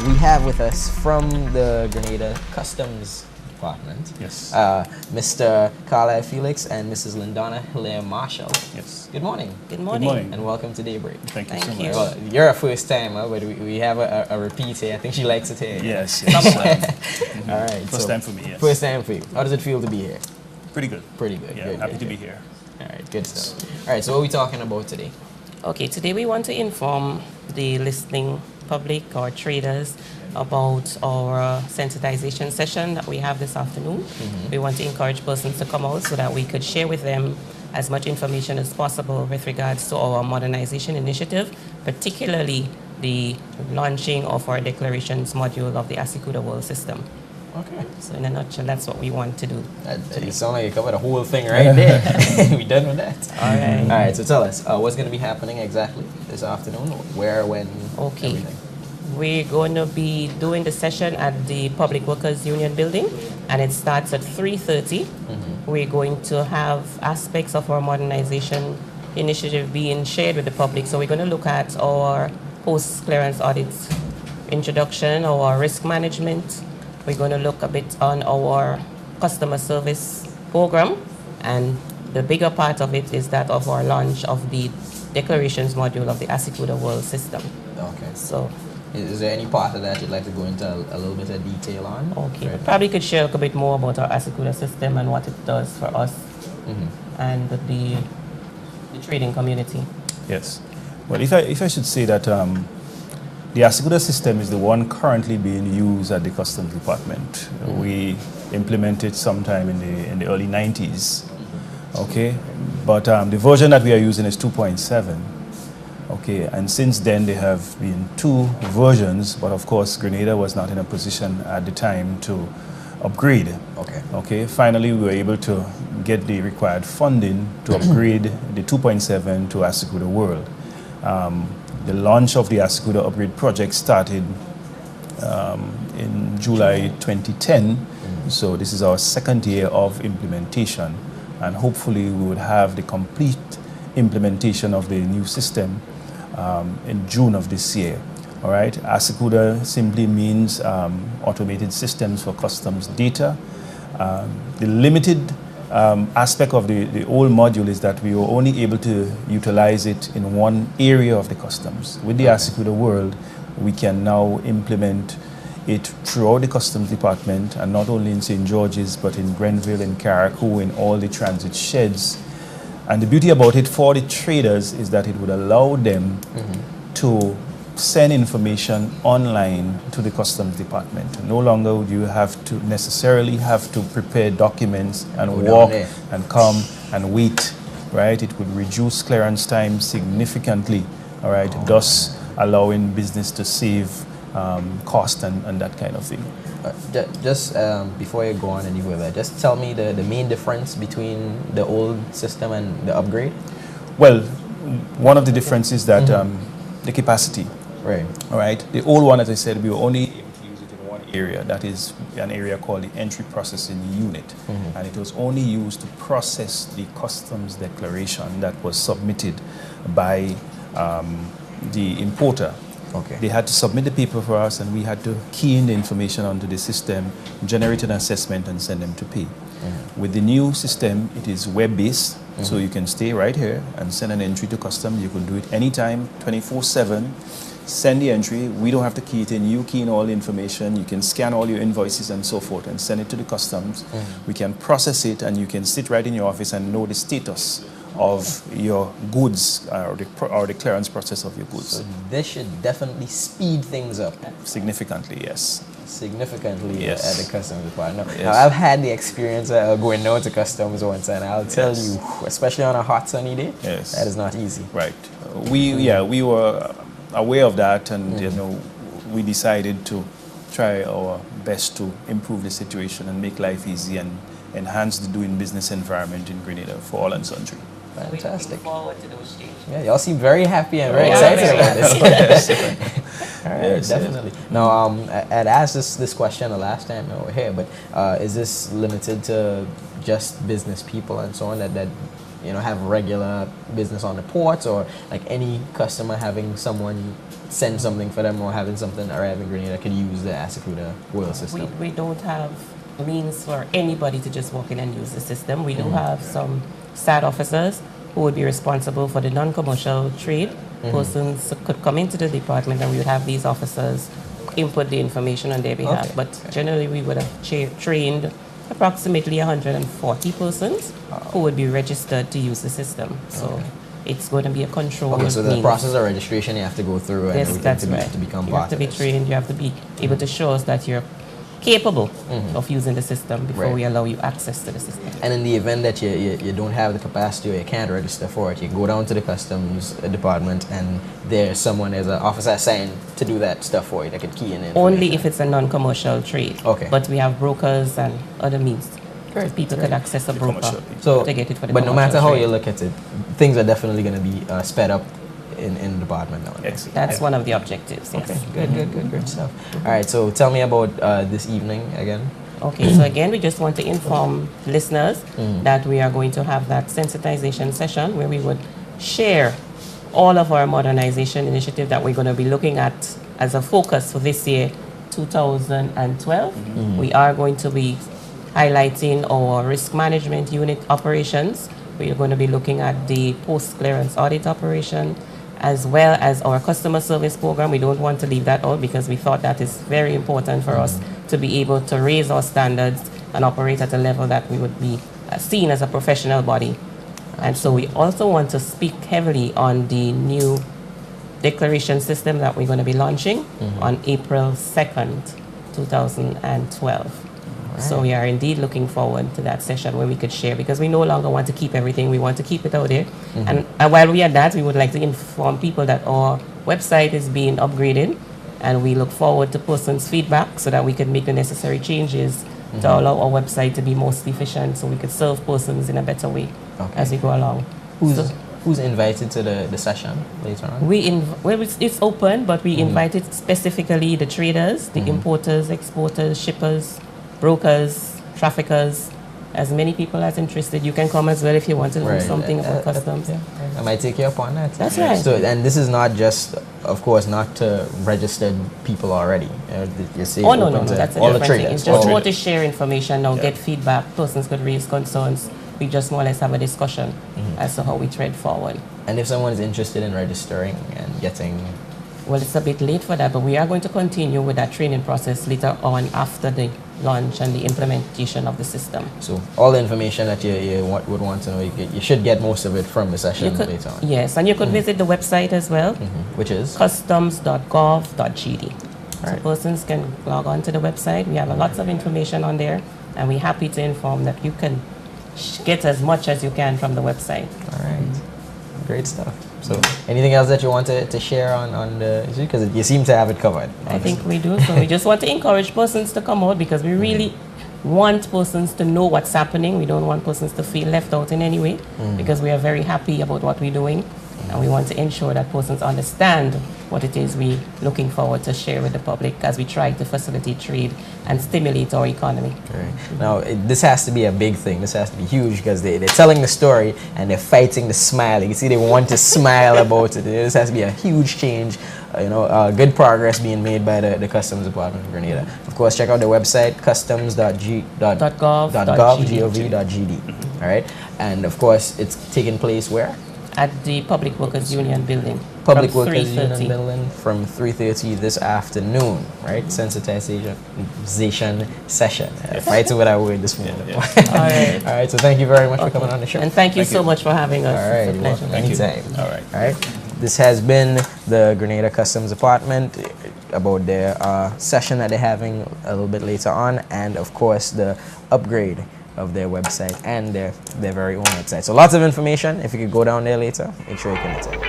we have with us from the Grenada Customs Department, Yes. Mr. Carlisle Felix and Mrs. Lindana Hilaire Marshall. Yes. Good morning. Good morning. Good morning. And welcome to Daybreak. Thank you so Thank much. you. Well, you're a first timer, but we have a repeat here. I think she likes it here. Yes. All right. First time for me, yes. First time for you. How does it feel to be here? Pretty good. Pretty good. Yeah, Good, happy good, to be good. here. All right, good stuff. All right, so what are we talking about today? Okay, today we want to inform the listening public or traders about our sensitization session that we have this afternoon. We want to encourage persons to come out so that we could share with them as much information as possible with regards to our modernization initiative, particularly the launching of our declarations module of the Asikuda World System. Okay. So in a nutshell, that's what we want to do. You sound like you covered the whole thing right there. We done with that. All right. All right, so tell us, what's going to be happening exactly this afternoon? Where, when, Okay. everything? We're going to be doing the session at the Public Workers Union building, and it starts at 3:30. We're going to have aspects of our modernization initiative being shared with the public. So we're going to look at our post-clearance audits introduction, our risk management. We're going to look a bit on our customer service program, and the bigger part of it is that of our launch of the declarations module of the Asikuda World System. Okay. So, Is there any part of that you'd like to go into a little bit of detail on? okay, Right. we probably could share a bit more about our Asikuda system and what it does for us and the trading community. Yes. Well, if I should say that the Asikuda system is the one currently being used at the Customs Department. We implemented sometime in the early 90s. Okay, but the version that we are using is 2.7. Okay, and since then there have been two versions, but of course Grenada was not in a position at the time to upgrade. Okay. Okay, finally we were able to get the required funding to upgrade the 2.7 to Asikuda World. The launch of the Asikuda upgrade project started in July 2010, so this is our second year of implementation, and hopefully we would have the complete implementation of the new system in June of this year. All right, Asikuda simply means automated systems for customs data. The limited aspect of the old module is that we were only able to utilize it in one area of the customs. With the Asikuda World, we can now implement it throughout the Customs Department, and not only in St. George's, but in Grenville, in Carriacou, in all the transit sheds. And the beauty about it for the traders is that it would allow them to send information online to the Customs Department. No longer would you necessarily have to prepare documents and Go down walk there. and come and wait, right? It would reduce clearance time significantly, all right? Thus allowing business to save cost and that kind of thing. Just before you go on any further, just tell me the main difference between the old system and the upgrade. Well, one of the differences is that the capacity. Right. All right. The old one, as I said, we were only able to use it in one area. That is an area called the entry processing unit, and it was only used to process the customs declaration that was submitted by the importer. Okay. They had to submit the paper for us, and we had to key in the information onto the system, generate an assessment, and send them to pay. With the new system, it is web-based, so you can stay right here and send an entry to customs. You can do it anytime, 24/7. Send the entry. We don't have to key it in. You key in all the information. You can scan all your invoices and so forth and send it to the customs. We can process it, and you can sit right in your office and know the status of your goods or the clearance process of your goods. So this should definitely speed things up Significantly, yes. significantly Yes. at the customs department. Yes. Now, I've had the experience of going down to customs once, and I'll tell you, especially on a hot sunny day, Yes. that is not easy. Right. We were aware of that, and we decided to try our best to improve the situation and make life easy and enhance the doing business environment in Grenada for all and sundry. Fantastic. We're looking forward to those changes. Yeah, y'all seem very happy and very Yeah, excited very about this. All right, Yes, yes. definitely. Now, I'd asked this question the last time we were here, but is this limited to just business people and so on that have regular business on the ports, or like any customer having someone send something for them or having something arrive in Grenada could use the Asecruda World system? We don't have means for anybody to just walk in and use the system. We do have some SAT officers who would be responsible for the non-commercial trade. Persons could come into the department and we would have these officers input the information on their behalf. Okay. But generally we would have trained approximately 140 persons who would be registered to use the system. So it's going to be a controlled Okay, so the means. process of registration you have to go through and Yes, everything that's to, right. to become You part have to of be this. trained, you have to be able to show us that you're capable of using the system before Right. we allow you access to the system. And in the event that you don't have the capacity or you can't register for it, you go down to the customs department and there's an officer assigned to do that stuff for you that can key in Only if it's a non-commercial trade. Okay. But we have brokers and other means. Great, So people great. could access a broker commercial. So, to get it for the but no commercial matter how trade. you look at it, things are definitely going to be sped up in the department now. Excellent. That's one of the objectives, yes. Okay, good, great stuff. All right, so tell me about this evening again. Okay, so again, we just want to inform listeners that we are going to have that sensitization session where we would share all of our modernization initiative that we're going to be looking at as a focus for this year, 2012. We are going to be highlighting our risk management unit operations. We are going to be looking at the post-clearance audit operation, as well as our customer service program. We don't want to leave that out because we thought that is very important for us to be able to raise our standards and operate at a level that we would be seen as a professional body. And so we also want to speak heavily on the new declaration system that we're going to be launching on April 2nd, 2012. So we are indeed looking forward to that session where we could share, because we no longer want to keep everything, we want to keep it out there. And while we are that, we would like to inform people that our website is being upgraded, and we look forward to persons' feedback so that we can make the necessary changes to allow our website to be most efficient so we could serve persons in a better way as we go along. Who's invited to the session later on? Well, it's open, but we invited specifically the traders, the importers, exporters, shippers, brokers, traffickers, as many people as interested. You can come as well if you want to learn something about customs. I might take you up on that. That's right. So, and this is not just, of course, not to registered people already. You see, Oh, no, open to that's a all the different thing. traders. It's just Oh. more to share information now, get feedback, persons could raise concerns. We just more or less have a discussion as to how we tread forward. And if someone is interested in registering and getting... Well, it's a bit late for that, but we are going to continue with that training process later on after the launch and the implementation of the system. So all the information that you would want to know, you should get most of it from the session later on. Yes, and you could visit the website as well, Which is? customs.gov.gd. So Right. persons can log on to the website. We have lots of information on there, and we're happy to inform that you can get as much as you can from the website. All right. Great stuff. So anything else that you want to share on the issue? Because you seem to have it covered. I think we do. So we just want to encourage persons to come out because we really want persons to know what's happening. We don't want persons to feel left out in any way because we are very happy about what we're doing. And we want to ensure that persons understand what it is we're looking forward to share with the public as we try to facilitate trade and stimulate our economy. Right. Now, this has to be a big thing. This has to be huge because they're telling the story and they're fighting the smile. You can see they want to smile about it. This has to be a huge change. Good progress being made by the Customs Department of Grenada. Of course, check out the website, customs.gov.gd. All right. And of course, it's taking place where? At the Public Workers Union building. Public from Workers 3:30. Union building from 3:30 this afternoon, right? Sensitization session. Fighting with our word this morning. All right. All right, so thank you very much for coming on the show. And thank you so much for having us. All right, It's a pleasure. welcome. Anytime. All right. All right. This has been the Grenada Customs Department about their session that they're having a little bit later on, and of course the upgrade of their website and their very own website. So lots of information. If you could go down there later, make sure you can attend.